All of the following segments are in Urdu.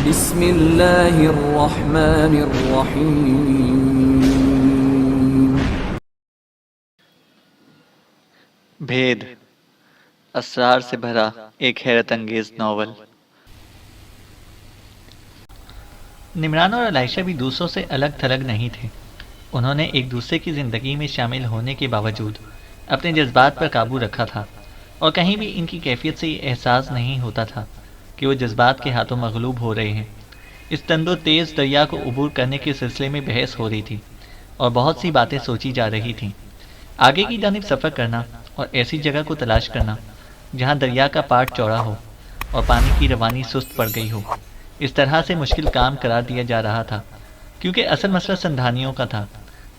بسم اللہ الرحمن الرحیم۔ بھید، اسرار سے بھرا ایک حیرت انگیز ناول۔ نمران اور عائشہ بھی دوسروں سے الگ تھلگ نہیں تھے۔ انہوں نے ایک دوسرے کی زندگی میں شامل ہونے کے باوجود اپنے جذبات پر قابو رکھا تھا، اور کہیں بھی ان کی کیفیت سے یہ احساس نہیں ہوتا تھا کہ وہ جذبات کے ہاتھوں مغلوب ہو رہے ہیں۔ اس تند و تیز دریا کو عبور کرنے کے سلسلے میں بحث ہو رہی تھی، اور بہت سی باتیں سوچی جا رہی تھیں۔ آگے کی جانب سفر کرنا اور ایسی جگہ کو تلاش کرنا جہاں دریا کا پاٹ چوڑا ہو اور پانی کی روانی سست پڑ گئی ہو، اس طرح سے مشکل کام قرار دیا جا رہا تھا، کیونکہ اصل مسئلہ سندھانیوں کا تھا۔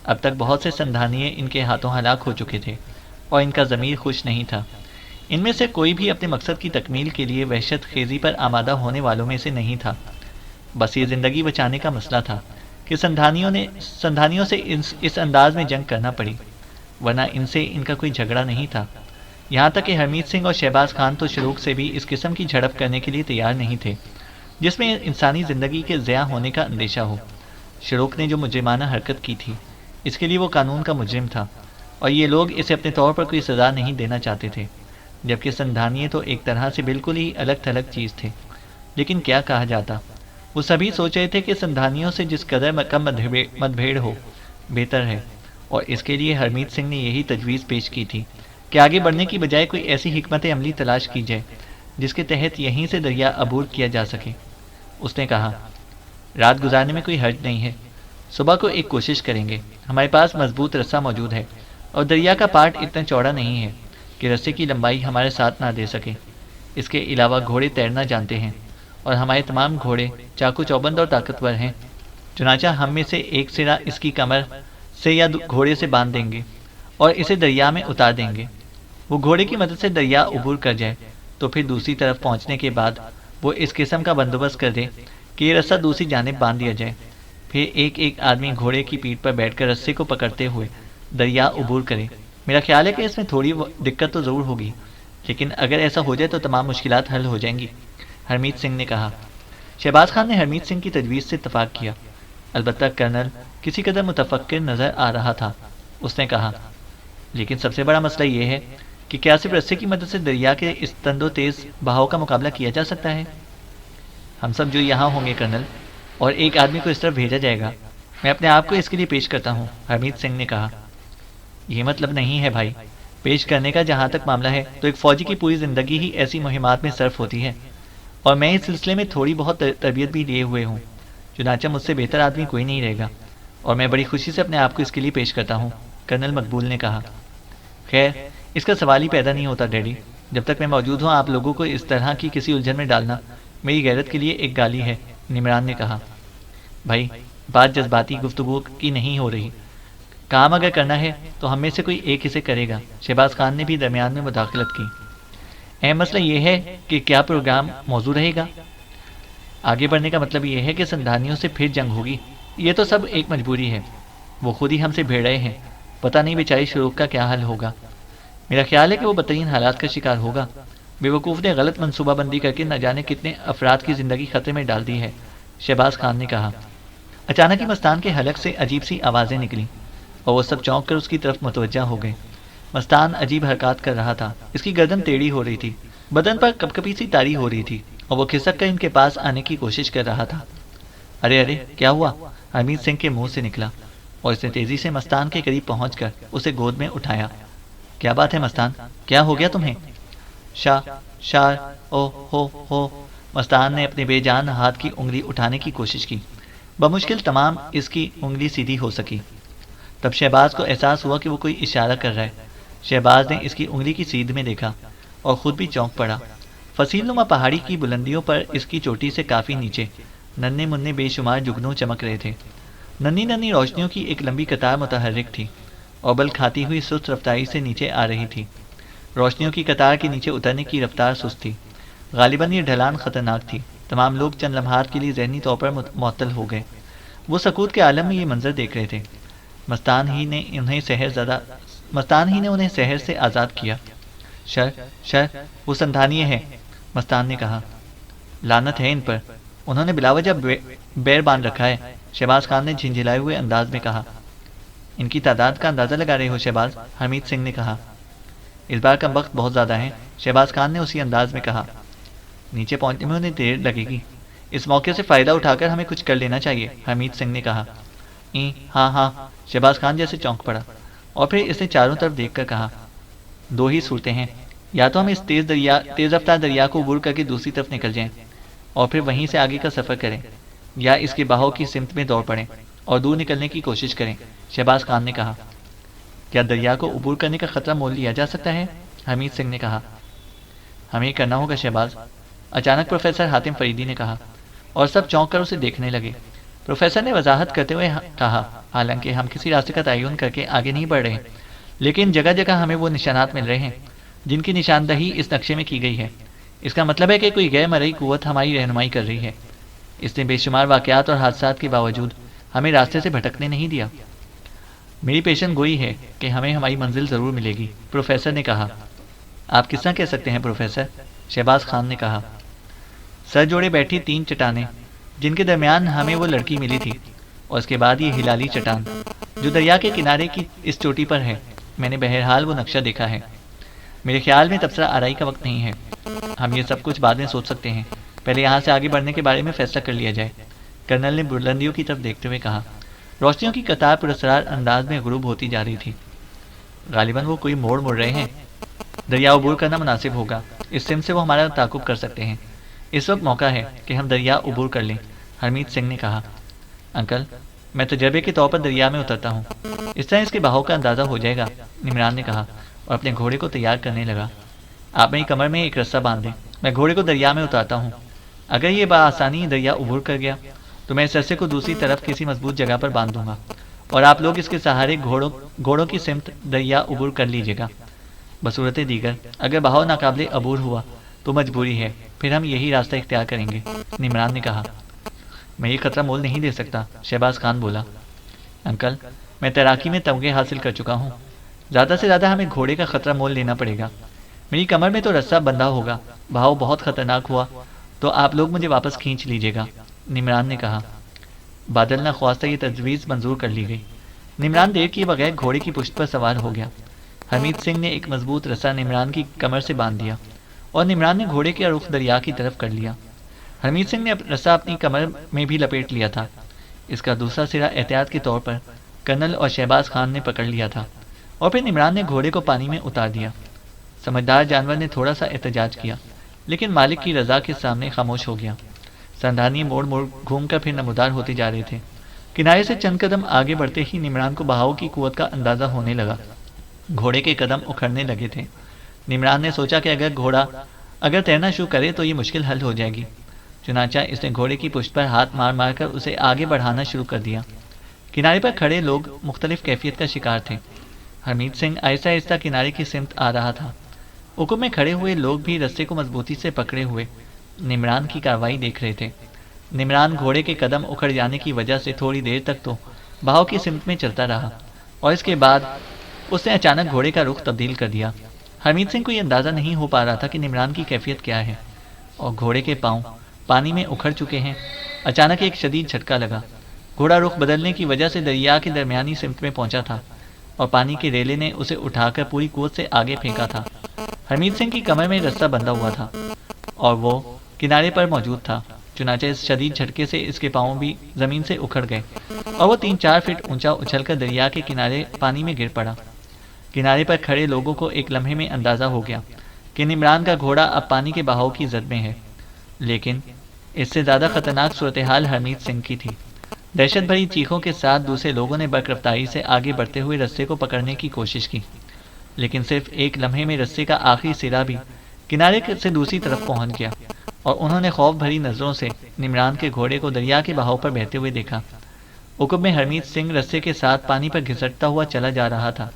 اب تک بہت سے سندھانیے ان کے ہاتھوں ہلاک ہو چکے تھے، اور ان کا ضمیر خوش نہیں تھا۔ ان میں سے کوئی بھی اپنے مقصد کی تکمیل کے لیے وحشت خیزی پر آمادہ ہونے والوں میں سے نہیں تھا۔ بس یہ زندگی بچانے کا مسئلہ تھا کہ سندھانیوں سے اس انداز میں جنگ کرنا پڑی، ورنہ ان سے ان کا کوئی جھگڑا نہیں تھا۔ یہاں تک کہ ہرمیت سنگھ اور شہباز خان تو شروع سے بھی اس قسم کی جھڑپ کرنے کے لیے تیار نہیں تھے جس میں انسانی زندگی کے ضیاع ہونے کا اندیشہ ہو۔ شروق نے جو مجرمانہ حرکت کی تھی، اس کے لیے وہ قانون کا مجرم تھا، اور یہ لوگ اسے اپنے طور پر کوئی سزا نہیں دینا چاہتے تھے، جبکہ سندھانیے تو ایک طرح سے بالکل ہی الگ تھلگ چیز تھے۔ لیکن کیا کہا جاتا، وہ سبھی سوچ رہے تھے کہ سندھانیوں سے جس قدر کم مت بھیڑ ہو بہتر ہے، اور اس کے لیے ہرمیت سنگھ نے یہی تجویز پیش کی تھی کہ آگے بڑھنے کی بجائے کوئی ایسی حکمت عملی تلاش کی جائے جس کے تحت یہیں سے دریا عبور کیا جا سکے۔ اس نے کہا، رات گزارنے میں کوئی حرج نہیں ہے، صبح کو ایک کوشش کریں گے۔ ہمارے پاس مضبوط رسہ موجود ہے، اور دریا کا پاٹ اتنا چوڑا نہیں ہے کہ رسے کی لمبائی ہمارے ساتھ نہ دے سکے۔ اس کے علاوہ گھوڑے تیرنا جانتے ہیں، اور ہمارے تمام گھوڑے چاقو چوبند اور طاقتور ہیں۔ چنانچہ ہم میں سے ایک سرا اس کی کمر سے یا گھوڑے سے باندھ دیں گے اور اسے دریا میں اتار دیں گے۔ وہ گھوڑے کی مدد سے دریا عبور کر جائے تو پھر دوسری طرف پہنچنے کے بعد وہ اس قسم کا بندوبست کر دے کہ یہ رسہ دوسری جانب باندھ دیا جائے، پھر ایک ایک آدمی گھوڑے کی پیٹھ پر بیٹھ کر رسے کو پکڑتے ہوئے دریا عبور کرے۔ میرا خیال ہے کہ اس میں تھوڑی دقت تو ضرور ہوگی، لیکن اگر ایسا ہو جائے تو تمام مشکلات حل ہو جائیں گی، ہرمیت سنگھ نے کہا۔ شہباز خان نے ہرمیت سنگھ کی تجویز سے اتفاق کیا، البتہ کرنل کسی قدر متفکر نظر آ رہا تھا۔ اس نے کہا، لیکن سب سے بڑا مسئلہ یہ ہے کہ کیا صرف رسے کی مدد سے دریا کے اس تند و تیز بہاؤ کا مقابلہ کیا جا سکتا ہے؟ ہم سب جو یہاں ہوں گے کرنل، اور ایک آدمی کو اس طرف بھیجا جائے گا۔ میں اپنے آپ کو اس کے لیے پیش کرتا ہوں، ہرمیت سنگھ نے کہا۔ یہ مطلب نہیں ہے بھائی، پیش کرنے کا جہاں تک معاملہ ہے تو ایک فوجی کی پوری زندگی ہی ایسی مہمات میں صرف ہوتی ہے، اور میں اس سلسلے میں تھوڑی بہت تربیت بھی لیے ہوئے ہوں، چنانچہ مجھ سے بہتر آدمی کوئی نہیں رہے گا، اور میں بڑی خوشی سے اپنے آپ کو اس کے لیے پیش کرتا ہوں، کرنل مقبول نے کہا۔ خیر، اس کا سوال ہی پیدا نہیں ہوتا ڈیڈی، جب تک میں موجود ہوں آپ لوگوں کو اس طرح کی کسی الجھن میں ڈالنا میری غیرت کے لیے ایک گالی ہے، نمران نے کہا۔ بھائی، بات جذباتی گفتگو کی نہیں ہو رہی، کام اگر کرنا ہے تو ہم میں سے کوئی ایک اسے کرے گا۔ شہباز خان نے بھی درمیان میں مداخلت کی۔ اہم مسئلہ یہ ہے کہ کیا پروگرام موزوں رہے گا؟ آگے بڑھنے کا مطلب یہ ہے کہ سندھانیوں سے پھر جنگ ہوگی، یہ تو سب ایک مجبوری ہے، وہ خود ہی ہم سے بھیڑ رہے ہیں، پتہ نہیں بیچاری شروق کا کیا حل ہوگا۔ میرا خیال ہے کہ وہ بدترین حالات کا شکار ہوگا، بے وقوف نے غلط منصوبہ بندی کر کے نہ جانے کتنے افراد کی زندگی خطرے میں ڈال دی ہے، شہباز خان نے کہا۔ اچانک ہی مستان کے حلق سے عجیب سی آوازیں نکلیں، اور وہ سب چونک کر اس کی طرف متوجہ ہو گئے۔ مستان عجیب حرکات کر رہا تھا، اس کی گردن ٹیڑھی ہو رہی تھی، بدن پر کپکپی سی طاری ہو رہی تھی، اور وہ کھسک کر ان کے پاس آنے کی کوشش کر رہا تھا۔ ارے ارے، کیا ہوا؟ ہرمیت سنگھ کے منہ سے نکلا، اور اس نے تیزی سے مستان کے قریب پہنچ کر اسے گود میں اٹھایا۔ کیا بات ہے مستان، کیا ہو گیا تمہیں؟ او ہو، مستان نے اپنے بے جان ہاتھ کی انگلی اٹھانے کی کوشش کی، بمشکل تمام اس کی انگلی سیدھی ہو سکی۔ تب شہباز کو احساس ہوا کہ وہ کوئی اشارہ کر رہا ہے۔ شہباز نے اس کی انگلی کی سیدھ میں دیکھا اور خود بھی چونک پڑا۔ فصیل نما پہاڑی کی بلندیوں پر اس کی چوٹی سے کافی نیچے ننھے منھے بے شمار جگنو چمک رہے تھے۔ ننھی ننھی روشنیوں کی ایک لمبی قطار متحرک تھی، اور بل کھاتی ہوئی سست رفتاری سے نیچے آ رہی تھی۔ روشنیوں کی قطار کے نیچے اترنے کی رفتار سست تھی، غالباً یہ ڈھلان خطرناک تھی۔ تمام لوگ چند لمحات کے لیے ذہنی طور پر معطل ہو گئے، وہ سکوت کے عالم میں یہ منظر دیکھ رہے تھے۔ مستان ہی نے انہیں سحر سے آزاد کیا۔ شر وہ سندھانیے ہیں، مستان نے کہا۔ لعنت ہے ان پر، انہوں نے بلا وجہ بیر باندھ رکھا ہے، شہباز خان نے جھنجھلائے ہوئے انداز میں کہا۔ ان کی تعداد کا اندازہ لگا رہے ہو شہباز؟ حمید سنگھ نے کہا۔ اس بار کا وقت بہت زیادہ ہے، شہباز خان نے اسی انداز میں کہا۔ نیچے پہنچنے میں انہیں دیر لگے گی، اس موقع سے فائدہ اٹھا کر ہمیں کچھ کر لینا چاہیے، حمید سنگھ نے کہا۔ ہاں ہاں، شہباز خان جیسے چونک پڑا، اور پھر اس نے چاروں طرف دیکھ کر کہا، دو ہی صورتیں ہیں، یا تو ہم اس تیز رفتار دریا کو عبور کر کے دوسری طرف نکل جائیں اور پھر وہیں سے آگے کا سفر کریں، یا اس کے بہاؤ کی سمت میں دوڑ پڑیں اور دور نکلنے کی کوشش کریں، شہباز خان نے کہا۔ کیا دریا کو عبور کرنے کا خطرہ مول لیا جا سکتا ہے؟ حمید سنگھ نے کہا۔ ہمیں کرنا ہوگا شہباز، اچانک پروفیسر حاتم فریدی نے کہا، اور سب چونک کر اسے دیکھنے لگے۔ پروفیسر نے وضاحت کرتے ہوئے کہا، حالانکہ ہم کسی راستے کا تعین کر کے آگے نہیں بڑھ رہے، لیکن جگہ جگہ ہمیں وہ نشانات مل رہے ہیں جن کی نشاندہی اس نقشے میں کی گئی ہے۔ اس کا مطلب ہے کہ کوئی غیر مرئی قوت ہماری رہنمائی کر رہی ہے۔ اس نے بے شمار واقعات اور حادثات کے باوجود ہمیں راستے سے بھٹکنے نہیں دیا۔ میری پیشن گوئی ہے کہ ہمیں ہماری منزل ضرور ملے گی، پروفیسر نے کہا۔ آپ کس طرح کہہ سکتے ہیں پروفیسر؟ شہباز خان نے کہا۔ سر جوڑے بیٹھی 3 چٹانیں جن کے درمیان ہمیں وہ لڑکی ملی تھی، اور اس کے بعد یہ ہلالی چٹان جو دریا کے کنارے کی اس چوٹی پر ہے، میں نے بہرحال وہ نقشہ دیکھا ہے۔ میرے خیال میں تبصرہ آرائی کا وقت نہیں ہے، ہم یہ سب کچھ بعد میں سوچ سکتے ہیں، پہلے یہاں سے آگے بڑھنے کے بارے میں فیصلہ کر لیا جائے، کرنل نے بلندیوں کی طرف دیکھتے ہوئے کہا۔ روشنیوں کی قطار پراسرار انداز میں غروب ہوتی جا رہی تھی۔ غالباً وہ کوئی موڑ مڑ رہے ہیں، دریا عبور کرنا مناسب ہوگا، اس سمت سے وہ ہمارا تعاقب کر سکتے ہیں۔ اس وقت موقع ہے کہ ہم دریا عبور کر لیں، حمید سنگھ نے کہا۔ انکل، میں تجربے کے طور پر دریا میں اترتا ہوں، اس طرح اس کے بہاؤ کا اندازہ ہو جائے گا، عمران نے کہا اور اپنے گھوڑے کو تیار کرنے لگا۔ آپ میری کمر میں ایک رسہ باندھ دیں، میں گھوڑے کو دریا میں اتارتا ہوں۔ اگر یہ بآسانی دریا عبور کر گیا تو میں اس رسے کو دوسری طرف کسی مضبوط جگہ پر باندھ دوں گا، اور آپ لوگ اس کے سہارے گھوڑوں کی سمت دریا عبور کر لیجیے گا۔ بصورت دیگر اگر بہاؤ ناقابل عبور ہوا تو مجبوری ہے، پھر ہم یہی راستہ اختیار کریں گے، عمران نے کہا۔ میں یہ خطرہ مول نہیں دے سکتا، شہباز خان بولا۔ انکل، میں تیراکی میں تمغے حاصل کر چکا ہوں، زیادہ سے زیادہ ہمیں گھوڑے کا خطرہ مول لینا پڑے گا۔ میری کمر میں تو رسہ بندھا ہوگا، بہاؤ بہت خطرناک ہوا تو آپ لوگ مجھے واپس کھینچ لیجیے گا، عمران نے کہا۔ بادل نہ خواستہ یہ تجویز منظور کر لی گئی۔ عمران دیر کیے بغیر گھوڑے کی پشت پر سوار ہو گیا۔ حمید سنگھ نے ایک مضبوط رسہ عمران کی کمر سے باندھ دیا اور عمران نے گھوڑے کا رخ دریا کی طرف کر لیا۔ حمید سنگھ نے رسہ اپنی کمر میں بھی لپیٹ لیا تھا، اس کا دوسرا سرا احتیاط کے طور پر کرنل اور شہباز خان نے پکڑ لیا تھا، اور پھر عمران نے گھوڑے کو پانی میں اتار دیا۔ سمجھدار جانور نے تھوڑا سا احتجاج کیا، لیکن مالک کی رضا کے سامنے خاموش ہو گیا۔ سندھانی موڑ موڑ گھوم کر پھر نمودار ہوتے جا رہے تھے۔ کنارے سے چند قدم آگے بڑھتے ہی عمران کو بہاؤ کی قوت کا اندازہ ہونے لگا۔ گھوڑے کے قدم اکھڑنے لگے تھے۔ عمران نے سوچا کہ اگر تیرنا شروع کرے تو یہ مشکل حل ہو جائے گی، چنانچہ اس نے گھوڑے کی پشت پر ہاتھ مار مار کر اسے آگے بڑھانا شروع کر دیا۔ کنارے پر کھڑے لوگ مختلف کیفیت کا شکار تھے۔ حمید سنگھ آہستہ آہستہ کنارے کی سمت آ رہا تھا۔ حکم میں کھڑے ہوئے لوگ بھی رستے کو مضبوطی سے پکڑے ہوئے عمران کی کارروائی دیکھ رہے تھے۔ عمران گھوڑے کے قدم اکھڑ جانے کی وجہ سے تھوڑی دیر تک تو بہاؤ کی سمت میں چلتا رہا، اور اس کے بعد اس نے اچانک گھوڑے کا رخ تبدیل کر دیا۔ حمید سنگھ کو یہ اندازہ نہیں ہو پا رہا تھا کہ عمران کی کیفیت کیا ہے، اور گھوڑے کے پاؤں پانی میں اکھڑ چکے ہیں۔ اچانک ایک شدید جھٹکا لگا، گھوڑا رخ بدلنے کی وجہ سے دریا کی درمیانی سمت میں پہنچا تھا، اور پانی کے ریلے نے اسے اٹھا کر پوری قوت سے آگے پھینکا تھا۔ حمید سنگھ کی کمر میں رسہ بندھا ہوا تھا اور وہ کنارے پر موجود تھا، چنانچہ اس شدید جھٹکے سے اس کے پاؤں بھی زمین سے اکھڑ گئے اور وہ 3-4 فٹ اونچا اچھل کر دریا کے کنارے پانی میں گر پڑا۔ کنارے پر کھڑے لوگوں کو ایک لمحے میں اندازہ ہو گیا کہ عمران کا گھوڑا اب پانی کے بہاؤ کی زد میں ہے، لیکن اس سے زیادہ خطرناک صورتحال حمید سنگھ کی تھی۔ دہشت بھری چیخوں کے ساتھ دوسرے لوگوں نے برق رفتاری سے آگے بڑھتے ہوئے رستے کو پکڑنے کی کوشش کی، لیکن صرف ایک لمحے میں رستے کا آخری سرا بھی کنارے سے دوسری طرف پہنچ گیا، اور انہوں نے خوف بھری نظروں سے عمران کے گھوڑے کو دریا کے بہاؤ پر بہتے ہوئے دیکھا۔ عقب میں حمید سنگھ رستے کے ساتھ پانی پر گھسٹتا ہوا چلا جا رہا تھا۔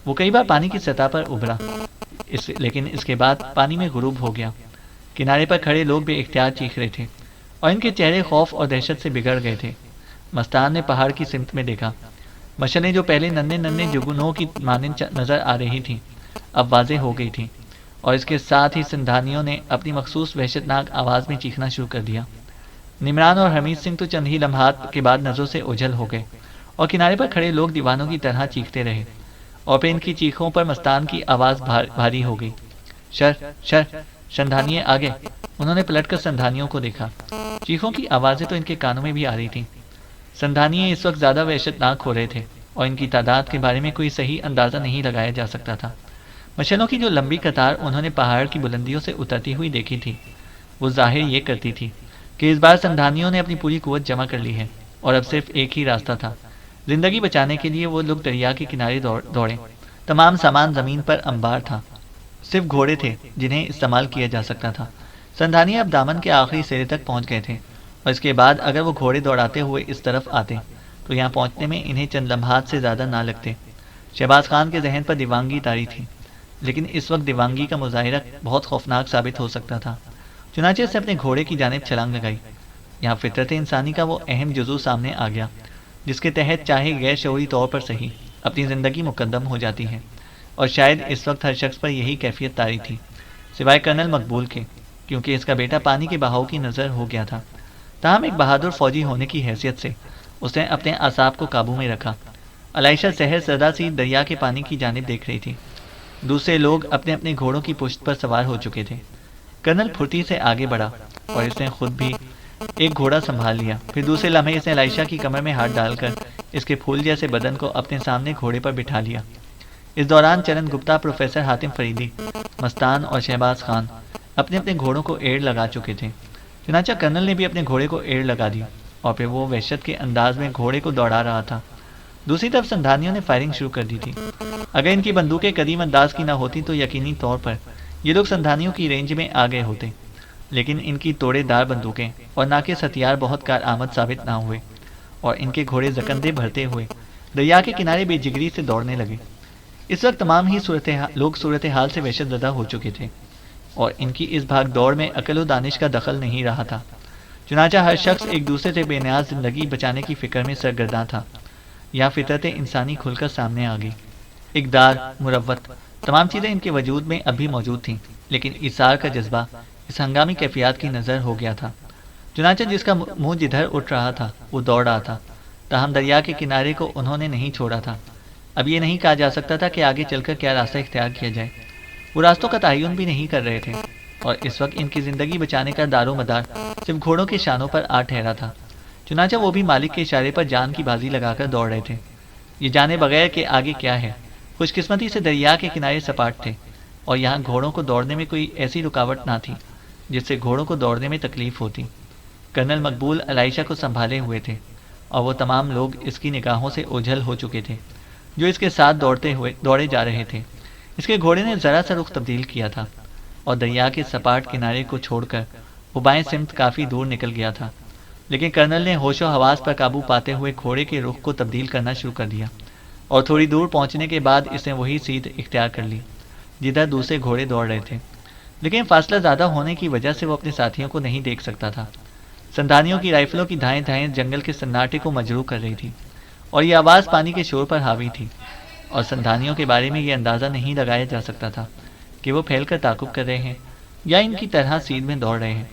وہ کئی بار پانی کی سطح پر ابھرا، لیکن اس کے بعد پانی میں غروب ہو گیا۔ کنارے پر کھڑے لوگ بے اختیار چیخ رہے تھے، اور ان کے چہرے خوف اور دہشت سے بگڑ گئے تھے۔ مستان نے پہاڑ کی سمت میں دیکھا۔ مشعلیں جو پہلے ننھے ننھے جگنوں کی مانند نظر آ رہی تھیں اب واضح ہو گئی تھیں، اور اس کے ساتھ ہی سندھانیوں نے اپنی مخصوص وحشتناک آواز میں چیخنا شروع کر دیا۔ نمران اور حمید سنگھ تو چند ہی لمحات کے بعد نظروں سے اوجھل ہو گئے اور کنارے پر کھڑے لوگ دیوانوں کی طرح چیختے رہے اور پھر ان کی چیخوں پر مستان کی آواز بھاری ہو گئی۔ شر شر سندھانیے آگے۔ انہوں نے پلٹ کر سندھانیوں کو دیکھا۔ چیخوں کی آوازیں تو ان کے کانوں میں بھی آ رہی تھیں۔ سندھانیے اس وقت زیادہ وحشتناک ہو رہے تھے اور ان کی تعداد کے بارے میں کوئی صحیح اندازہ نہیں لگایا جا سکتا تھا۔ مشعلوں کی جو لمبی قطار انہوں نے پہاڑ کی بلندیوں سے اترتی ہوئی دیکھی تھی، وہ ظاہر یہ کرتی تھی کہ اس بار سندھانیوں نے اپنی پوری قوت جمع کر لی ہے اور اب صرف ایک ہی راستہ تھا۔ زندگی بچانے کے لیے وہ لوگ دریا کے کنارے دوڑے۔ تمام سامان زمین پر انبار تھا، صرف گھوڑے تھے جنہیں استعمال کیا جا سکتا تھا۔ سندھانیے اب دامن کے آخری سرے تک پہنچ گئے تھے اور اس کے بعد اگر وہ گھوڑے دوڑاتے ہوئے اس طرف آتے تو یہاں پہنچنے میں انہیں چند لمحات سے زیادہ نہ لگتے۔ شہباز خان کے ذہن پر دیوانگی طاری تھی، لیکن اس وقت دیوانگی کا مظاہرہ بہت خوفناک ثابت ہو سکتا تھا۔ چنانچہ اس نے اپنے گھوڑے کی جانب چھلانگ لگائی۔ یہاں فطرت انسانی کا وہ اہم جزو سامنے آ گیا جس کے تحت چاہے غیر شعوری طور پر صحیح اپنی زندگی مقدم ہو جاتی ہے، اور شاید اس وقت ہر شخص پر یہی کیفیت طاری تھی سوائے کرنل مقبول کے، کیونکہ اس کا بیٹا پانی کے بہاؤ کی نظر ہو گیا تھا۔ تاہم ایک بہادر فوجی ہونے کی حیثیت سے اس نے اپنے اعصاب کو قابو میں رکھا۔ عائشہ سحر زدہ سی دریا کے پانی کی جانب دیکھ رہی تھی۔ دوسرے لوگ اپنے اپنے گھوڑوں کی پشت پر سوار ہو چکے تھے۔ کرنل پھرتی سے آگے بڑھا اور اس نے خود بھی ایک گھوڑا سنبھال لیا۔ پھر دوسرے لمحے اس نے عائشہ کی کمر میں ہاتھ ڈال کر اس کے پھول جیسے بدن کو اپنے سامنے گھوڑے پر بٹھا لیا۔ اس دوران چرن گپتا، پروفیسر حاتم فریدی، مستان اور شہباز خان اپنے اپنے گھوڑوں کو ایڑ لگا چکے تھے۔ چنانچہ کرنل نے بھی اپنے گھوڑے کو ایڑ لگا دی اور پھر وہ وحشت کے انداز میں گھوڑے کو دوڑا رہا تھا۔ دوسری طرف سندھانیوں نے فائرنگ شروع کر دی تھی۔ اگر ان کی بندوقیں قدیم انداز کی نہ ہوتی تو یقینی طور پر یہ لوگ سندھانیوں کی رینج میں آ گئے ہوتے، لیکن ان کی توڑے دار بندوقیں اور ناقص ہتھیار بہت کارآمد ثابت نہ ہوئے اور ان کے گھوڑے زکندے بھرتے ہوئے دریا کے کنارے بے جگری سے دوڑنے لگے۔ اس وقت تمام ہی لوگ صورتحال سے وحشت زدہ ہو چکے تھے اور ان کی اس بھاگ دوڑ میں عقل و دانش کا دخل نہیں رہا تھا۔ چنانچہ ہر شخص ایک دوسرے سے بے نیاز زندگی بچانے کی فکر میں سرگرداں تھا۔ یہاں فطرت انسانی کھل کر سامنے آ گئی۔ اقدار، مروت، تمام چیزیں ان کے وجود میں اب بھی موجود تھیں، لیکن ایثار کا جذبہ اس ہنگامی کیفیات کی نظر ہو گیا تھا۔ چنانچہ جس کا منہ جدھر اٹھ رہا تھا وہ دوڑ رہا تھا۔ تاہم دریا کے کنارے کو انہوں نے نہیں چھوڑا تھا۔ اب یہ نہیں کہا جا سکتا تھا کہ آگے چل کر کیا راستہ اختیار کیا جائے۔ وہ راستوں کا تعین بھی نہیں کر رہے تھے اور اس وقت ان کی زندگی بچانے کا دار و مدار صرف گھوڑوں کے شانوں پر آ ٹھہرا تھا۔ چنانچہ وہ بھی مالک کے اشارے پر جان کی بازی لگا کر دوڑ رہے تھے، یہ جانے بغیر کہ آگے کیا ہے۔ خوش قسمتی سے دریا کے کنارے سپاٹ تھے اور یہاں گھوڑوں کو دوڑنے میں کوئی ایسی رکاوٹ نہ تھی جس سے گھوڑوں کو دوڑنے میں تکلیف ہوتی۔ کرنل مقبول عائشہ کو سنبھالے ہوئے تھے اور وہ تمام لوگ اس کی نگاہوں سے اوجھل ہو چکے تھے جو اس کے ساتھ دوڑے جا رہے تھے۔ اس کے گھوڑے نے ذرا سا رخ تبدیل کیا تھا اور دریا کے سپاٹ کنارے کو چھوڑ کر وہ بائیں سمت کافی دور نکل گیا تھا، لیکن کرنل نے ہوش و حواس پر قابو پاتے ہوئے گھوڑے کے رخ کو تبدیل کرنا شروع کر دیا اور تھوڑی دور پہنچنے کے بعد اس نے وہی سیدھ اختیار کر لی جدھر دوسرے گھوڑے دوڑ رہے تھے، لیکن فاصلہ زیادہ ہونے کی وجہ سے وہ اپنے ساتھیوں کو نہیں دیکھ سکتا تھا۔ سندھانیوں کی رائفلوں کی دھائیں دھائیں جنگل کے سناٹے کو مجروح کر رہی تھی اور یہ آواز پانی کے شور پر حاوی تھی، اور سندھانیوں کے بارے میں یہ اندازہ نہیں لگایا جا سکتا تھا کہ وہ پھیل کر تعاقب کر رہے ہیں یا ان کی طرح سیدھ میں دوڑ رہے ہیں،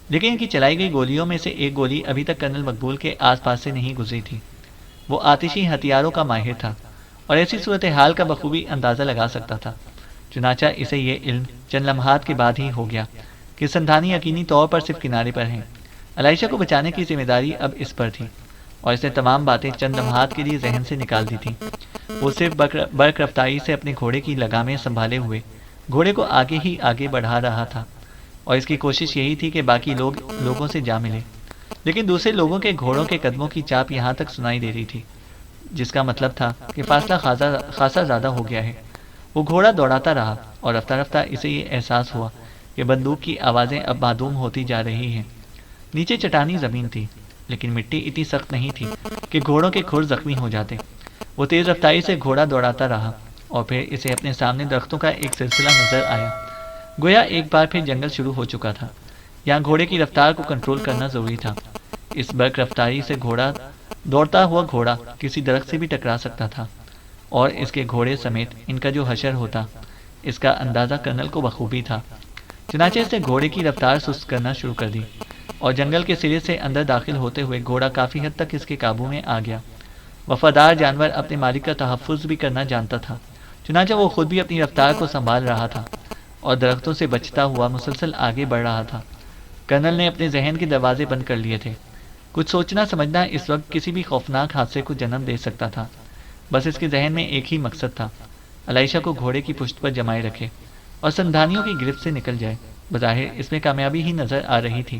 لیکن ان کی چلائی گئی گولیوں میں سے ایک گولی ابھی تک کرنل مقبول کے آس پاس سے نہیں گزری تھی۔ وہ آتشی ہتھیاروں کا ماہر تھا اور ایسی صورتحال کا بخوبی اندازہ لگا سکتا تھا۔ چنانچہ اسے یہ علم چند لمحات کے بعد ہی ہو گیا کہ سندھانی یقینی طور پر صرف کنارے پر ہیں۔ عائشہ کو بچانے کی ذمہ داری اب اس پر تھی اور اس نے تمام باتیں چند لمحات کے لیے ذہن سے نکال دی تھیں۔ وہ صرف برق رفتاری سے اپنے گھوڑے کی لگامیں سنبھالے ہوئے گھوڑے کو آگے ہی آگے بڑھا رہا تھا اور اس کی کوشش یہی تھی کہ باقی لوگوں سے جا ملے، لیکن دوسرے لوگوں کے گھوڑوں کے قدموں کی چاپ یہاں تک سنائی دے رہی تھی، جس کا مطلب تھا کہ فاصلہ خاصا زیادہ ہو گیا ہے۔ وہ گھوڑا دوڑاتا رہا اور رفتہ رفتہ اسے یہ احساس ہوا کہ بندوق کی آوازیں اب معدوم ہوتی جا رہی ہیں۔ نیچے چٹانی زمین تھی، لیکن مٹی اتنی سخت نہیں تھی کہ گھوڑوں کے کھر زخمی ہو جاتے۔ وہ تیز رفتاری سے گھوڑا دوڑاتا رہا اور پھر اسے اپنے سامنے درختوں کا ایک سلسلہ نظر آیا، گویا ایک بار پھر جنگل شروع ہو چکا تھا۔ یہاں گھوڑے کی رفتار کو کنٹرول کرنا ضروری تھا۔ اس برق رفتاری سے دوڑتا ہوا گھوڑا کسی درخت سے بھی ٹکرا سکتا تھا اور اس کے گھوڑے سمیت ان کا جو حشر ہوتا، اس کا اندازہ کرنل کو بخوبی تھا۔ چنانچہ اس نے گھوڑے کی رفتار سست کرنا شروع کر دی۔ اور جنگل کے سرے سے اندر داخل ہوتے ہوئے گھوڑا کافی حد تک اس کے قابو میں آ گیا۔ وفادار جانور اپنے مالک کا تحفظ بھی کرنا جانتا تھا، چنانچہ وہ خود بھی اپنی رفتار کو سنبھال رہا تھا اور درختوں سے بچتا ہوا مسلسل آگے بڑھ رہا تھا۔ کرنل نے اپنے ذہن کے دروازے بند کر لیے تھے۔ کچھ سوچنا سمجھنا اس وقت کسی بھی خوفناک حادثے کو جنم دے سکتا تھا۔ بس اس کے ذہن میں ایک ہی مقصد تھا، علیشہ کو گھوڑے کی پشت پر جمائے رکھے اور سندھانیوں کی گرفت سے نکل جائے۔ بظاہر اس میں کامیابی ہی نظر آ رہی تھی،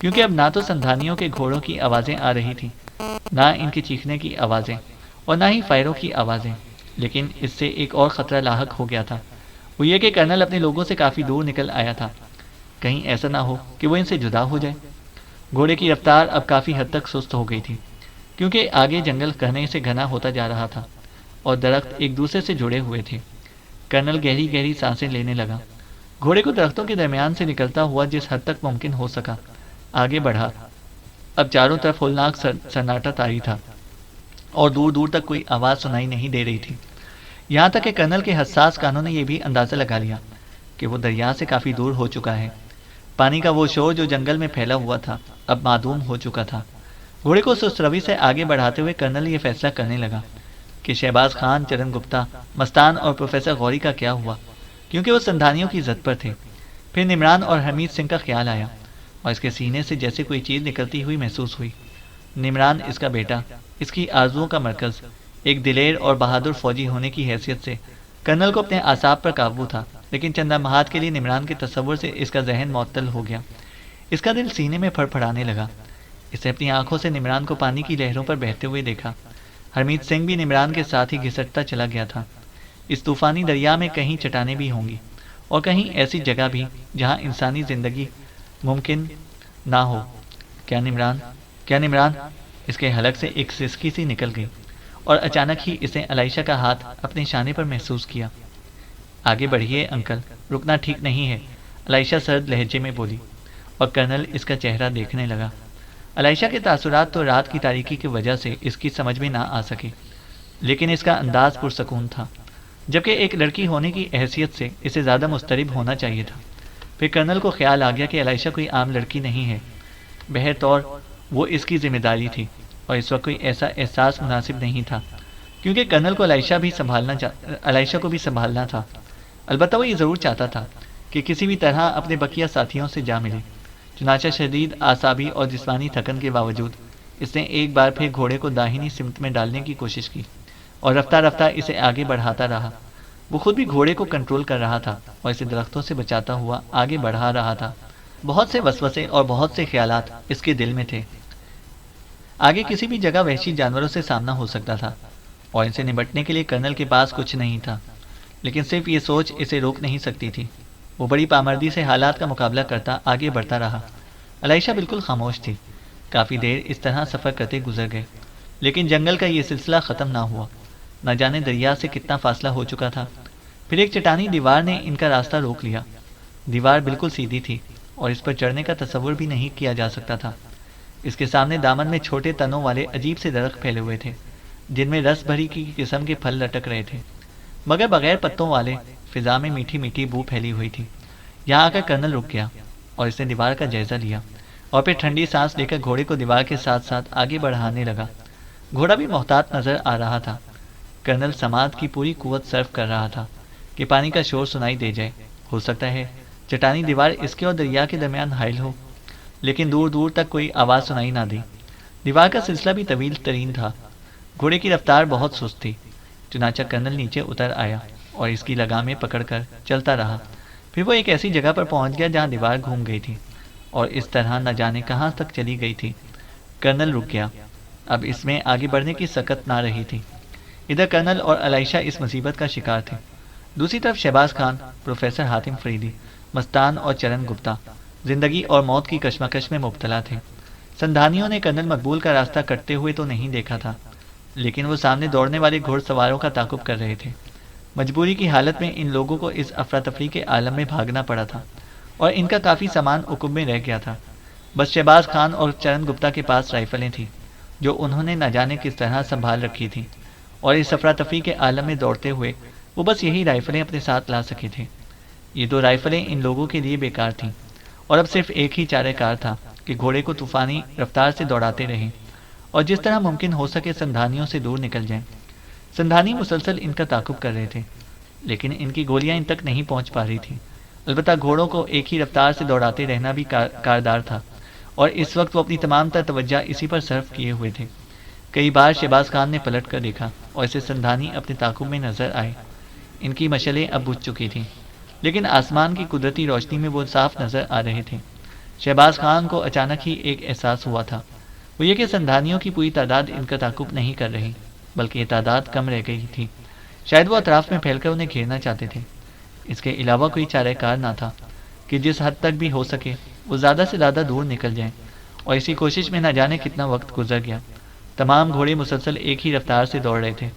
کیونکہ اب نہ تو سندھانیوں کے گھوڑوں کی آوازیں آ رہی تھیں، نہ ان کے چیخنے کی آوازیں، اور نہ ہی فائروں کی آوازیں۔ لیکن اس سے ایک اور خطرہ لاحق ہو گیا تھا، وہ یہ کہ کرنل اپنے لوگوں سے کافی دور نکل آیا تھا۔ کہیں ایسا نہ ہو کہ وہ ان سے جدا ہو جائے۔ گھوڑے کی رفتار اب کافی حد تک سست ہو گئی تھی، کیونکہ آگے جنگل گھنے سے گھنا ہوتا جا رہا تھا اور درخت ایک دوسرے سے جڑے ہوئے تھے۔ کرنل گہری گہری سانسیں لینے لگا۔ گھوڑے کو درختوں کے درمیان سے نکلتا ہوا جس حد تک ممکن ہو سکا آگے بڑھا۔ اب چاروں طرف ہولناک سناٹا طاری تھا اور دور دور تک کوئی آواز سنائی نہیں دے رہی تھی، یہاں تک کہ کرنل کے حساس کانوں نے یہ بھی اندازہ لگا لیا کہ وہ دریا سے کافی دور ہو چکا ہے۔ پانی کا وہ شور جو جنگل میں پھیلا ہوا تھا اب معدوم ہو چکا تھا۔ گھوڑے کو سست روی سے آگے بڑھاتے ہوئے کرنل یہ فیصلہ کرنے لگا کہ شہباز خان، چرن گپتا، مستان اور پروفیسر غوری کا کیا ہوا، کیونکہ وہ سندھانیوں کی زد پر تھے۔ پھر نمران اور حمید سنگھ کا خیال آیا اور اس کے سینے سے جیسے کوئی چیز نکلتی ہوئی محسوس ہوئی۔ نمران اس کا بیٹا، اس کی آرزوؤں کا مرکز، ایک دلیر اور بہادر فوجی ہونے کی حیثیت سے کرنل کو اپنے اعصاب پر قابو تھا، لیکن چند لمحات کے لیے نمران کے تصور سے اس کا ذہن معطل ہو گیا۔ اس کا دل سینے میں پھڑ پھڑانے لگا۔ اس نے اپنی آنکھوں سے نمران کو پانی کی لہروں پر بہتے ہوئے دیکھا۔ حمید سنگھ بھی نمران کے ساتھ ہی گھسٹتا چلا گیا تھا۔ اس طوفانی دریا میں کہیں چٹانیں بھی ہوں گی اور کہیں ایسی جگہ بھی جہاں انسانی زندگی ممکن نہ ہو۔ کیا نمران؟ اس کے حلق سے ایک سسکی سی نکل گئی اور اچانک ہی اس نے علیشہ کا ہاتھ اپنے شانے پر محسوس کیا۔ آگے بڑھیے انکل، رکنا ٹھیک نہیں ہے، علیشہ سرد لہجے میں بولی، اور کرنل اس کا چہرہ دیکھنے لگا۔ علیشہ کے تاثرات تو رات کی تاریکی کی وجہ سے اس کی سمجھ میں نہ آ سکے، لیکن اس کا انداز پرسکون تھا، جبکہ ایک لڑکی ہونے کی حیثیت سے اسے زیادہ مضطرب ہونا چاہیے تھا۔ پھر کرنل کو خیال آ گیا کہ علیشہ کوئی عام لڑکی نہیں ہے، بہرطور وہ اس کی ذمہ داری تھی، اور اس وقت کوئی ایسا احساس مناسب نہیں تھا، کیونکہ کرنل کو علیشہ کو بھی سنبھالنا تھا۔ البتہ وہ یہ ضرور چاہتا تھا کہ کسی بھی طرح اپنے بقیہ ساتھیوں سے جا ملے۔ چنانچہ شدید اعصابی اور جسمانی تھکن کے باوجود اس نے ایک بار پھر گھوڑے کو داہنی سمت میں ڈالنے کی کوشش کی اور رفتہ رفتہ اسے آگے بڑھاتا رہا۔ وہ خود بھی گھوڑے کو کنٹرول کر رہا تھا اور اسے درختوں سے بچاتا ہوا آگے بڑھا رہا تھا۔ بہت سے وسوسے اور بہت سے خیالات اس کے دل میں تھے۔ آگے کسی بھی جگہ وحشی جانوروں سے سامنا ہو سکتا تھا اور ان سے نمٹنے کے لیے کرنل کے پاس کچھ نہیں تھا، لیکن صرف یہ سوچ اسے روک نہیں سکتی تھی۔ وہ بڑی پامردی سے حالات کا مقابلہ کرتا آگے بڑھتا رہا۔ علیشہ بالکل خاموش تھی۔ کافی دیر اس طرح سفر کرتے گزر گئے، لیکن جنگل کا یہ سلسلہ ختم نہ ہوا۔ نہ جانے دریا سے کتنا فاصلہ ہو چکا تھا۔ پھر ایک چٹانی دیوار نے ان کا راستہ روک لیا۔ دیوار بالکل سیدھی تھی اور اس پر چڑھنے کا تصور بھی نہیں کیا جا سکتا تھا۔ اس کے سامنے دامن میں چھوٹے تنوں والے عجیب سے درخت پھیلے ہوئے تھے، جن میں رس بھری کی قسم کے پھل لٹک رہے تھے، مگر بغیر پتوں والے۔ فضا میں میٹھی میٹھی بو پھیلی ہوئی تھی۔ یہاں آ کر کرنل رک گیا اور اس نے دیوار کا جائزہ لیا اور پھر ٹھنڈی سانس لے کر گھوڑے کو دیوار کے ساتھ ساتھ آگے بڑھانے لگا۔ گھوڑا بھی محتاط نظر آ رہا تھا۔ کرنل سماعت کی پوری قوت صرف کر رہا تھا کہ پانی کا شور سنائی دے جائے۔ ہو سکتا ہے چٹانی دیوار اس کے اور دریا کے درمیان حائل ہو، لیکن دور دور تک کوئی آواز سنائی نہ دی۔ دیوار کا سلسلہ بھی طویل ترین تھا۔ گھوڑے کی رفتار بہت سست تھی، چنانچہ کرنل نیچے اتر آیا اور اس کی لگامیں پکڑ کر چلتا رہا۔ پھر وہ ایک ایسی جگہ پر پہنچ گیا جہاں دیوار گھوم گئی تھی اور اس طرح نہ جانے کہاں تک چلی گئی تھی۔ کرنل رک گیا۔ اب اس میں آگے بڑھنے کی سکت نہ رہی تھی۔ ادھر کرنل اور علیشہ اس مصیبت کا شکار تھے، دوسری طرف شہباز خان، پروفیسر حاتم فریدی، مستان اور چرن گپتا زندگی اور موت کی کشمکش میں مبتلا تھے۔ سندھانیوں نے کرنل مقبول کا راستہ کٹتے ہوئے تو نہیں دیکھا تھا، لیکن وہ سامنے دوڑنے والے گھوڑ سواروں کا تعاقب کر رہے تھے۔ مجبوری کی حالت میں ان لوگوں کو اس افراتفری کے عالم میں بھاگنا پڑا تھا اور ان کا کافی سامان عقب میں رہ گیا تھا۔ بس شہباز خان اور چرن گپتا کے پاس رائفلیں تھیں جو انہوں نے نہ جانے کس طرح سنبھال رکھی تھیں، اور اس افراتفری کے عالم میں دوڑتے ہوئے وہ بس یہی رائفلیں اپنے ساتھ لا سکے تھے۔ یہ دو رائفلیں ان لوگوں کے لیے بیکار تھیں، اور اب صرف ایک ہی چارہ کار تھا کہ گھوڑے کو طوفانی رفتار سے دوڑاتے رہیں اور جس طرح ممکن ہو سکے سندھانیوں سے دور نکل جائیں۔ سندھانی مسلسل ان کا تعاقب کر رہے تھے، لیکن ان کی گولیاں ان تک نہیں پہنچ پا رہی تھیں۔ البتہ گھوڑوں کو ایک ہی رفتار سے دوڑاتے رہنا بھی کاردار تھا، اور اس وقت وہ اپنی تمام تر توجہ اسی پر صرف کیے ہوئے تھے۔ کئی بار شہباز خان نے پلٹ کر دیکھا اور اسے سندھانی اپنے تعاقب میں نظر آئے۔ ان کی مشعلیں اب بجھ چکی تھیں، لیکن آسمان کی قدرتی روشنی میں وہ صاف نظر آ رہے تھے۔ شہباز خان کو اچانک ہی ایک احساس ہوا تھا، وہ یہ کہ سندھانیوں کی پوری تعداد ان کا تعاقب نہیں کر رہی، بلکہ یہ تعداد کم رہ گئی تھی۔ شاید وہ اطراف میں پھیل کر انہیں گھیرنا چاہتے تھے۔ اس کے علاوہ کوئی چارہ کار نہ تھا کہ جس حد تک بھی ہو سکے وہ زیادہ سے زیادہ دور نکل جائیں، اور اسی کوشش میں نہ جانے کتنا وقت گزر گیا۔ تمام گھوڑے مسلسل ایک ہی رفتار سے دوڑ رہے تھے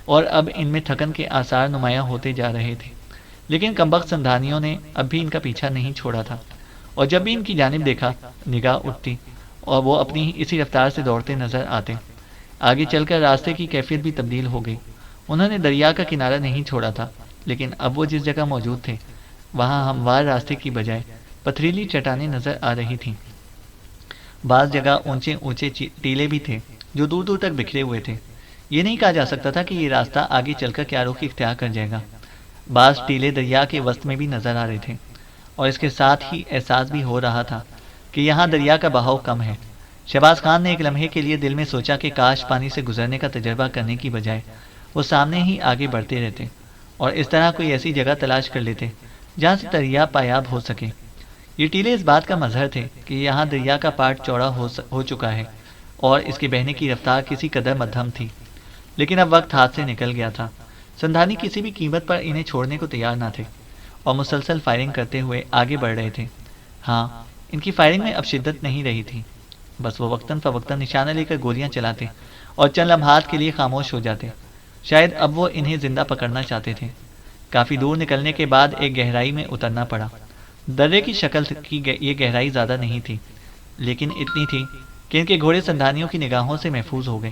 اور اب ان میں تھکن کے آثار نمایاں ہوتے جا رہے تھے، لیکن کمبخت سندھانیوں نے اب بھی ان کا پیچھا نہیں چھوڑا تھا، اور جب بھی ان کی جانب دیکھا نگاہ اٹھتی اور وہ اپنی اسی رفتار سے دوڑتے نظر آتے۔ آگے چل کر راستے کی کیفیت بھی تبدیل ہو گئی۔ انہوں نے دریا کا کنارہ نہیں چھوڑا تھا، لیکن اب وہ جس جگہ موجود تھے وہاں ہموار راستے کی بجائے پتھریلی چٹانیں نظر آ رہی تھیں۔ بعض جگہ اونچے اونچے ٹیلے بھی تھے جو دور دور تک بکھرے ہوئے تھے۔ یہ نہیں کہا جا سکتا تھا کہ یہ راستہ آگے چل کر کیا رخ اختیار کر جائے گا۔ بعض ٹیلے دریا کے وسط میں بھی نظر آ رہے تھے، اور اس کے ساتھ ہی احساس بھی ہو رہا تھا کہ یہاں دریا کا بہاؤ کم ہے۔ شہباز خان نے ایک لمحے کے لیے دل میں سوچا کہ کاش پانی سے گزرنے کا تجربہ کرنے کی بجائے وہ سامنے ہی آگے بڑھتے رہتے اور اس طرح کوئی ایسی جگہ تلاش کر لیتے جہاں سے دریا پایاب ہو سکے۔ یہ ٹیلے اس بات کا مظہر تھے کہ یہاں دریا کا پارٹ چوڑا ہو چکا ہے اور اس کے بہنے کی رفتار کسی قدر مدھم تھی، لیکن اب وقت ہاتھ سے نکل گیا تھا۔ سندھانی کسی بھی قیمت پر انہیں چھوڑنے کو تیار نہ تھے اور مسلسل فائرنگ کرتے ہوئے آگے بڑھ رہے تھے۔ ہاں، ان کی فائرنگ میں اب شدت نہیں رہی تھی، بس وہ وقتاً فوقتاً نشانہ لے کر گولیاں چلاتے اور چند لمحات کے لیے خاموش ہو جاتے۔ شاید اب وہ انہیں زندہ پکڑنا چاہتے تھے۔ کافی دور نکلنے کے بعد ایک گہرائی میں اترنا پڑا۔ درے کی شکل کی یہ گہرائی زیادہ نہیں تھی، لیکن اتنی تھی کہ ان کے گھوڑے سندھانیوں کی نگاہوں سے محفوظ ہو گئے۔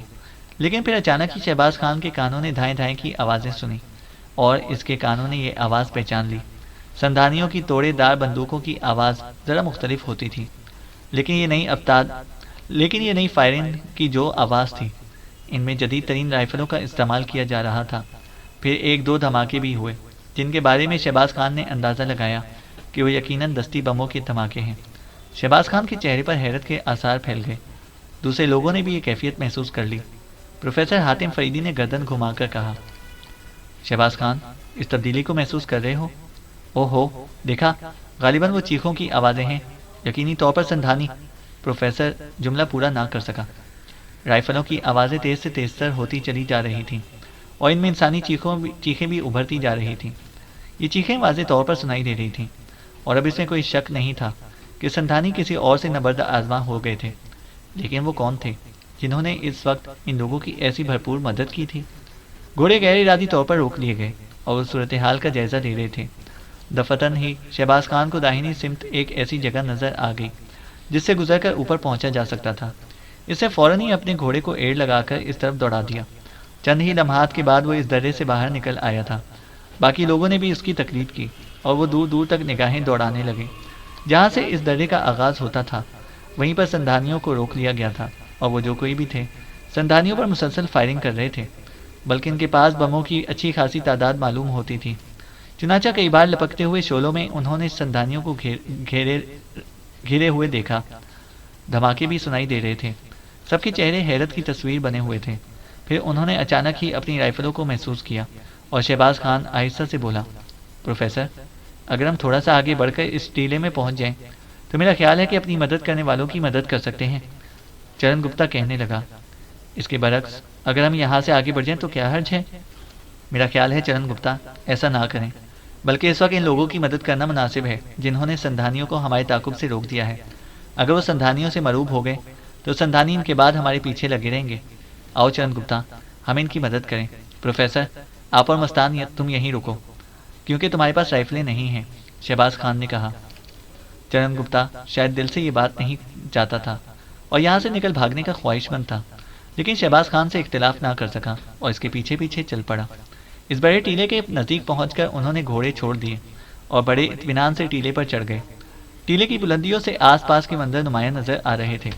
لیکن پھر اچانک ہی شہباز خان کے کانوں نے دھائیں دھائیں کی آوازیں سنی، اور اس کے کانوں نے یہ آواز پہچان لی۔ سندھانیوں کی توڑے دار بندوقوں کی آواز ذرا مختلف ہوتی تھی، لیکن یہ نئی فائرنگ کی جو آواز تھی، ان میں جدید ترین رائفلوں کا استعمال کیا جا رہا تھا۔ پھر ایک دو دھماکے بھی ہوئے جن کے بارے میں شہباز خان نے اندازہ لگایا کہ وہ یقیناً دستی بموں کے دھماکے ہیں۔ شہباز خان کے چہرے پر حیرت کے آثار پھیل گئے۔ دوسرے لوگوں نے بھی یہ کیفیت محسوس کر لی۔ پروفیسر حاتم فریدی نے گردن گھما کر کہا، شہباز خان، اس تبدیلی کو محسوس کر رہے ہو؟ او ہو، دیکھا، غالباً وہ چیخوں کی آوازیں ہیں، یقینی طور پر سندھانی۔ پروفیسر جملہ پورا نہ کر سکا۔ رائفلوں کی آوازیں تیز سے تیز تر ہوتی چلی جا رہی تھیں، اور ان میں انسانی چیخیں بھی ابھرتی جا رہی تھیں۔ یہ چیخیں واضح طور پر سنائی دے رہی تھیں، اور اب اس میں کوئی شک نہیں تھا کہ سندھانی کسی اور سے نبرد آزما ہو گئے تھے۔ لیکن وہ کون تھے جنہوں نے اس وقت ان لوگوں کی ایسی بھرپور مدد کی تھی؟ گھوڑے غیر ارادی طور پر روک لیے گئے اور وہ صورتحال کا جائزہ لے رہے تھے۔ دفتن ہی شہباز خان کو داہنی سمت ایک ایسی جگہ نظر آ گئی جس سے گزر کر اوپر پہنچا جا سکتا تھا۔ اسے فوراً ہی اپنے گھوڑے کو ایڑ لگا کر اس طرف دوڑا دیا۔ چند ہی لمحات کے بعد وہ اس درے سے باہر نکل آیا تھا۔ باقی لوگوں نے بھی اس کی تقلید کی اور وہ دور دور تک نگاہیں دوڑانے لگے۔ جہاں سے اس درے کا آغاز ہوتا تھا وہیں پر سندھانیوں کو روک لیا گیا تھا، اور وہ جو کوئی بھی تھے سندھانیوں پر مسلسل فائرنگ کر رہے تھے، بلکہ ان کے پاس بموں کی اچھی خاصی تعداد معلوم ہوتی تھی۔ چنانچہ کئی بار لپکتے ہوئے شعلوں میں انہوں نے سندھانیوں کو گھیرے ہوئے دیکھا۔ دھماکے بھی سنائی دے رہے تھے۔ سب کے چہرے حیرت کی تصویر بنے ہوئے تھے۔ پھر انہوں نے اچانک ہی اپنی رائفلوں کو محسوس کیا اور شہباز خان آہستہ سے بولا، پروفیسر، اگر ہم تھوڑا سا آگے بڑھ کر اس ٹیلے میں پہنچ جائیں تو میرا خیال ہے کہ اپنی مدد کرنے والوں کی مدد کر سکتے ہیں۔ چرن گپتا کہنے لگا، اس کے برعکس اگر ہم یہاں سے آگے بڑھ جائیں تو کیا حرج ہے؟ میرا خیال ہے چرن گپتا، ایسا نہ کریں، بلکہ اس وقت ان لوگوں کی مدد کرنا مناسب ہے جنہوں نے سندھانیوں کو ہمارے تعاقب سے روک دیا ہے۔ اگر وہ سندھانیوں سے مروب ہو گئے تو سندھانی ان کے بعد ہمارے پیچھے لگے رہیں گے۔ آؤ چرن گپتا، ہم ان کی مدد کریں۔ پروفیسر، آپ اور مستان تم یہیں رکو، کیونکہ تمہارے پاس رائفلیں نہیں ہیں، شہباز خان نے کہا۔ چرن گپتا شاید دل سے یہ بات نہیں چاہتا تھا اور یہاں سے نکل بھاگنے کا خواہش مند تھا، لیکن شہباز خان سے اختلاف نہ کر سکا اور اس کے پیچھے پیچھے چل پڑا۔ اس بڑے ٹیلے کے نزدیک پہنچ کر انہوں نے گھوڑے چھوڑ دیے اور بڑے اطمینان سے ٹیلے پر چڑھ گئے۔ ٹیلے کی بلندیوں سے آس پاس کے منظر نمایاں نظر آ رہے تھے۔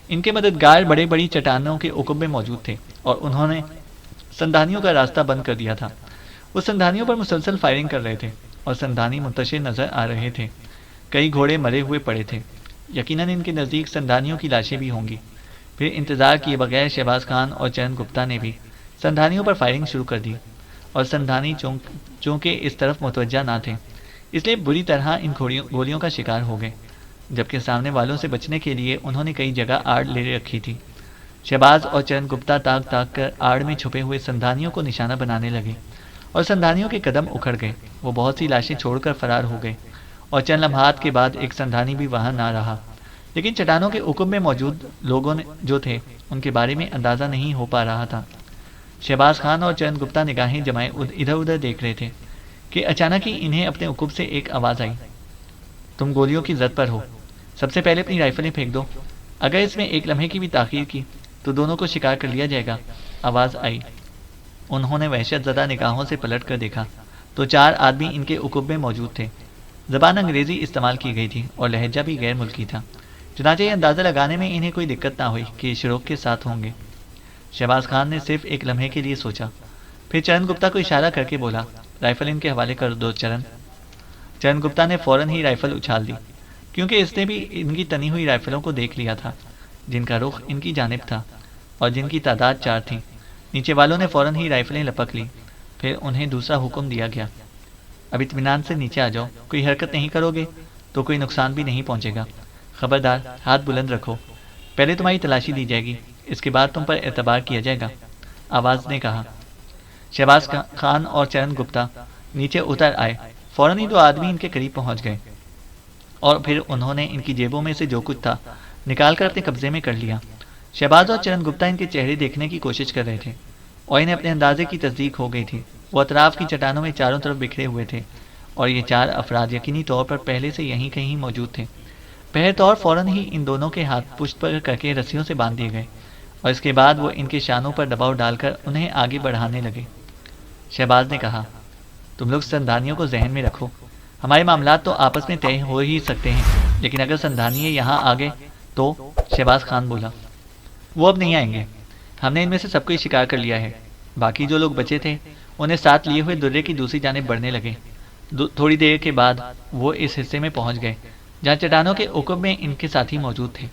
ان کے مددگار بڑے بڑی چٹانوں کے عقب میں موجود تھے اور انہوں نے سندھانیوں کا راستہ بند کر دیا تھا۔ وہ سندھانیوں پر مسلسل فائرنگ کر رہے تھے اور سندھانی منتشر نظر آ رہے تھے۔ کئی گھوڑے مرے ہوئے پڑے تھے، یقیناً ان کے نزدیک سندھانیوں کی لاشیں بھی ہوں گی۔ پھر انتظار کیے بغیر شہباز خان اور چرن گپتا نے بھی سندھانیوں پر فائرنگ شروع کر دی، اور سندھانی چونکہ اس طرف متوجہ نہ تھے، اس لیے بری طرح ان گولیوں کا شکار ہو گئے، جبکہ سامنے والوں سے بچنے کے لیے انہوں نے کئی جگہ آڑ لے رکھی تھی۔ شہباز اور چرن گپتا تاک تاک کر آڑ میں چھپے ہوئے سندھانیوں کو نشانہ بنانے لگے، اور سندھانیوں کے قدم اکھڑ گئے۔ وہ بہت سی لاشیں چھوڑ کر فرار ہو گئے، اور چند لمحات کے بعد ایک سندھانی بھی وہاں نہ رہا۔ لیکن چٹانوں کے عقب میں موجود لوگوں جو تھے ان کے بارے میں اندازہ نہیں ہو پا رہا تھا۔ شہباز خان اور چرن گپتا نگاہیں جمائے ادھر ادھر دیکھ رہے تھے کہ اچانک ہی انہیں اپنے عقب سے ایک آواز آئی، تم گولیوں کی زد پر ہو، سب سے پہلے اپنی رائفلیں پھینک دو، اگر اس میں ایک لمحے کی بھی تاخیر کی تو دونوں کو شکار کر لیا جائے گا۔ آواز آئی۔ انہوں نے وحشت زدہ نگاہوں سے پلٹ کر دیکھا تو 4 آدمی ان کے عقب میں موجود تھے۔ زبان انگریزی استعمال کی گئی تھی اور لہجہ بھی غیر ملکی تھا، چنانچہ یہ اندازہ لگانے میں انہیں کوئی دقت نہ ہوئی کہ شروق کے ساتھ ہوں گے۔ شہباز خان نے صرف ایک لمحے کے لیے سوچا، پھر چرن گپتا کو اشارہ کر کے بولا، رائفل ان کے حوالے کر دو چرن۔ چرن گپتا نے فوراً ہی رائفل اچھال دی، کیونکہ اس نے بھی ان کی تنی ہوئی رائفلوں کو دیکھ لیا تھا جن کا رخ ان کی جانب تھا اور جن کی تعداد 4 تھی۔ نیچے والوں نے فوراً ہی رائفلیں لپک لی۔ پھر انہیں دوسرا حکم دیا گیا، اب اطمینان سے نیچے آ جاؤ، کوئی حرکت نہیں کرو گے تو کوئی نقصان بھی نہیں پہنچے گا، خبردار ہاتھ بلند رکھو، پہلے تمہاری تلاشی دی جائے گی، اس کے بعد تم پر اعتبار کیا جائے گا، آواز نے کہا۔ شہباز خان اور چرن گپتا نیچے اتر آئے۔ فوراً ہی 2 آدمی ان کے قریب پہنچ گئے اور پھر انہوں نے ان کی جیبوں میں سے جو کچھ تھا نکال کر اپنے قبضے میں کر لیا۔ شہباز اور چرن گپتا ان کے چہرے دیکھنے کی کوشش کر رہے تھے اور انہیں اپنے اندازے کی تصدیق ہو گئی تھی۔ وہ اطراف کی چٹانوں میں چاروں طرف بکھرے ہوئے تھے اور یہ 4 افراد یقینی طور پر پہلے سے یہیں کہیں موجود تھے۔ پہلے طور فوراً ہی ان دونوں کے ہاتھ پشت پر کر کے رسیوں سے باندھ دیے گئے اور اس کے بعد وہ ان کے شانوں پر دباؤ ڈال کر انہیں آگے بڑھانے لگے۔ شہباز نے کہا، تم لوگ سندھانیوں کو ذہن میں رکھو، ہمارے معاملات تو آپس میں طے ہو ہی سکتے ہیں، لیکن اگر سندھانیے یہاں آ گئے تو؟ شہباز خان بولا، وہ اب نہیں آئیں گے، ہم نے ان میں سے سب کو ہی شکار کر لیا ہے۔ باقی جو لوگ بچے تھے انہیں ساتھ لیے ہوئے درے کی دوسری جانب بڑھنے لگے۔ تھوڑی دیر کے بعد وہ اس حصے میں پہنچ گئے جہاں چٹانوں کے عقب میں ان کے ساتھی موجود تھے۔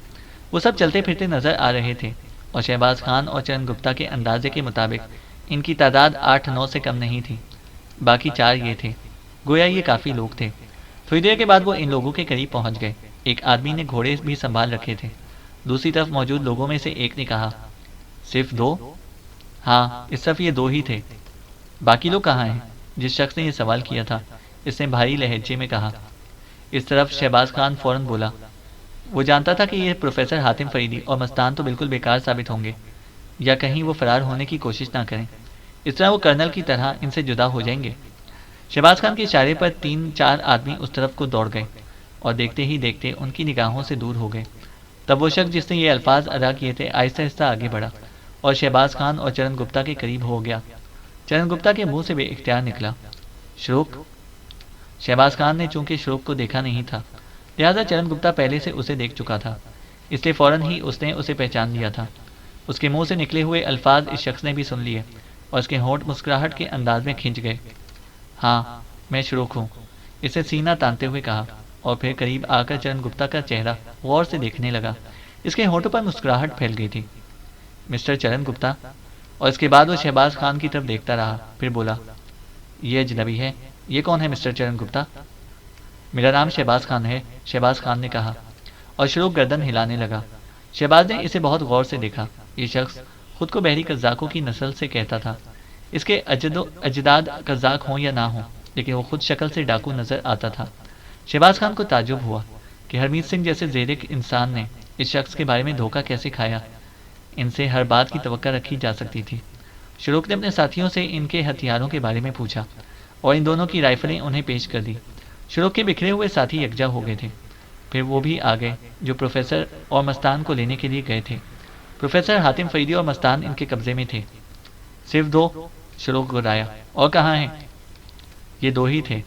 وہ سب چلتے پھرتے نظر آ رہے تھے اور شہباز خان اور چرن گپتا کے اندازے کے مطابق ان کی تعداد 8-9 سے کم نہیں تھی، باقی 4 یہ تھے، گویا یہ کافی لوگ تھے۔ تھوڑی دیر کے بعد وہ ان لوگوں کے قریب پہنچ گئے۔ ایک آدمی نے گھوڑے بھی سنبھال رکھے تھے۔ دوسری طرف موجود لوگوں میں سے ایک نے کہا، صرف 2؟ ہاں، اس طرف یہ 2 ہی تھے، باقی لوگ کہاں ہیں؟ جس شخص نے یہ سوال کیا تھا اس نے بھاری لہجے میں کہا۔ اس طرف شہباز خان فوراً بولا، وہ جانتا تھا کہ یہ پروفیسر حاتم فریدی اور مستان تو بالکل بیکار ثابت ہوں گے، یا کہیں وہ فرار ہونے کی کوشش نہ کریں، اس طرح وہ کرنل کی طرح ان سے جدا ہو جائیں گے۔ شہباز خان کے اشارے پر 3-4 آدمی اس طرف کو دوڑ گئے اور دیکھتے ہی دیکھتے ان کی نگاہوں سے دور ہو گئے۔ تب وہ شخص جس نے یہ الفاظ ادا کیے تھے آہستہ آہستہ آگے بڑھا اور شہباز خان اور چرن گپتا کے قریب ہو گیا۔ چرن گپتا کے منہ سے بے اختیار نکلا، شروق۔ شہباز خان نے چونکہ شروق کو دیکھا نہیں تھا لہذا چرن گپتا پہلے سے اسے دیکھ چکا تھا، اس لیے فوراً ہی اس نے اسے پہچان لیا تھا۔ اس کے منہ سے نکلے ہوئے الفاظ اس شخص نے بھی سن لیے اور اس کے ہونٹ مسکراہٹ کے انداز میں کھنچ گئے۔ ہاں، میں شروق ہوں، اسے سینہ تانتے ہوئے کہا اور پھر قریب آ کر چرن گپتا کا چہرہ غور سے دیکھنے لگا۔ اس کے ہونٹوں پر مسکراہٹ پھیل گئی تھی۔ مسٹر چرن گپتا؟ اور اس کے بعد وہ شہباز خان کی طرف دیکھتا رہا، پھر بولا، یہ اجنبی ہے، یہ کون ہے مسٹر چرن گپتا؟ میرا نام شہباز خان ہے، شہباز خان نے کہا اور شروق گردن ہلانے لگا۔ شہباز نے اسے بہت غور سے دیکھا۔ یہ شخص خود کو بحری قزاقوں کی نسل سے کہتا تھا، اس کے اجداد قزاق ہوں یا نہ ہوں، لیکن وہ خود شکل سے ڈاکو نظر آتا تھا۔ شہباز خان کو تعجب ہوا کہ ہرمیت سنگھ جیسے زیرک انسان نے اس شخص کے بارے میں دھوکہ کیسے کھایا، ان سے ہر بات کی توقع رکھی جا سکتی تھی۔ شروق نے اپنے ساتھیوں سے ان کے ہتھیاروں کے بارے میں پوچھا اور ان دونوں کی رائفلیں انہیں پیش کر دی۔ شروق کے بکھرے ہوئے ساتھی یکجا ہو گئے تھے۔ پھر وہ بھی آ گئے جو پروفیسر اور مستان کو لینے کے لیے گئے تھے۔ پروفیسر حاتم فریدی اور مستان ان کے قبضے میں تھے۔ صرف 2؟ شروق گرایا، اور کہاں ہیں؟ یہ 2 ہی تھے۔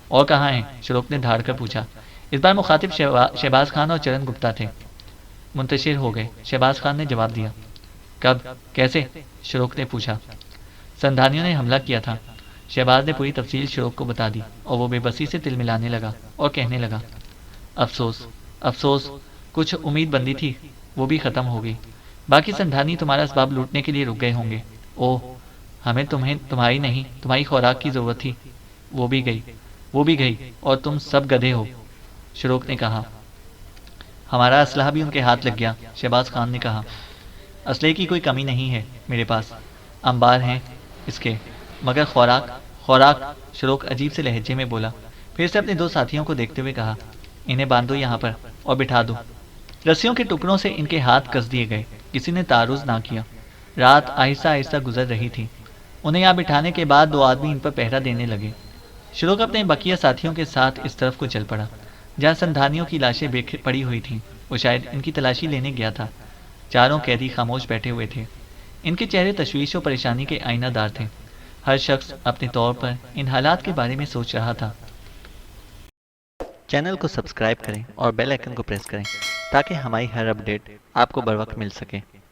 اور کہاں ہیں؟ شروق نے دھاڑ کر پوچھا۔ اس بار مخاطب شہباز خان اور چرن گپتا تھے۔ منتشر ہو گئے، شہباز خان نے جواب دیا۔ کب، کیسے؟ شروق نے پوچھا۔ سندھانیوں نے حملہ کیا تھا۔ شہباز نے پوری تفصیل شروق کو بتا دی اور وہ بے بسی سے تل ملانے لگا اور کہنے لگا، افسوس، افسوس، کچھ امید بندی تھی، وہ بھی ختم ہو گئی۔ باقی سندھانی تمہارا اسباب لوٹنے کے لیے رک گئے ہوں گے۔ اوہ، ہمیں تمہاری نہیں، تمہاری خوراک کی ضرورت تھی، وہ بھی گئی، وہ بھی گئی، اور تم سب گدھے ہو۔ شروق نے کہا۔ ہمارا اسلحہ بھی ان کے ہاتھ لگ گیا، شہباز خان نے کہا۔ اسلحے کی کوئی کمی نہیں ہے میرے پاس، انبار ہیں اس کے، مگر خوراک، خوراک، شروق عجیب سے لہجے میں بولا۔ پھر سے اپنے دو ساتھیوں کو دیکھتے ہوئے کہا، انہیں باندھو یہاں پر اور بٹھا دو۔ رسیوں کے ٹکڑوں سے ان کے ہاتھ کس دیے گئے، کسی نے تعارض نہ کیا۔ رات آہستہ آہستہ گزر رہی تھی۔ انہیں یہاں بٹھانے کے بعد دو آدمی ان پر پہرا دینے لگے۔ شروق اپنے بقیہ ساتھیوں کے ساتھ اس طرف کو چل پڑا جہاں سندھانیوں کی لاشیں پڑی ہوئی تھیں۔ وہ شاید ان کی تلاشی لینے گیا تھا۔ چاروں قیدی خاموش بیٹھے ہوئے تھے۔ ان کے چہرے تشویش و پریشانی کے آئینہ دار تھے۔ ہر شخص اپنے طور پر ان حالات کے بارے میں سوچ رہا تھا۔ چینل کو سبسکرائب کریں اور بیل آئیکن کو پریس کریں تاکہ ہماری ہر اپڈیٹ آپ کو بر وقت مل سکے۔